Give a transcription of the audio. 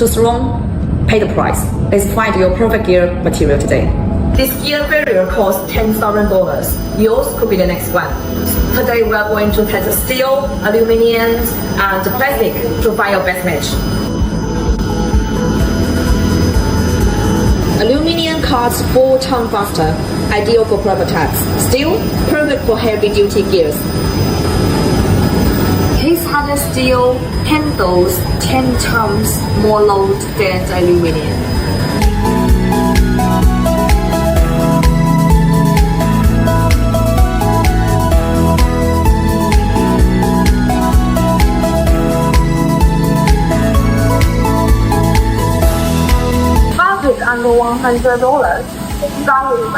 too strong? Pay the price. Let's find your perfect gear material today. This gear barrier costs $10,000. Yours could be the next one. Today we are going to test steel, aluminum, and plastic to find your best match. Aluminum cuts 4 times faster, ideal for private tasks. Steel, perfect for heavy-duty gears. His hardened steel handles 10 times more load than aluminum. Under $100 value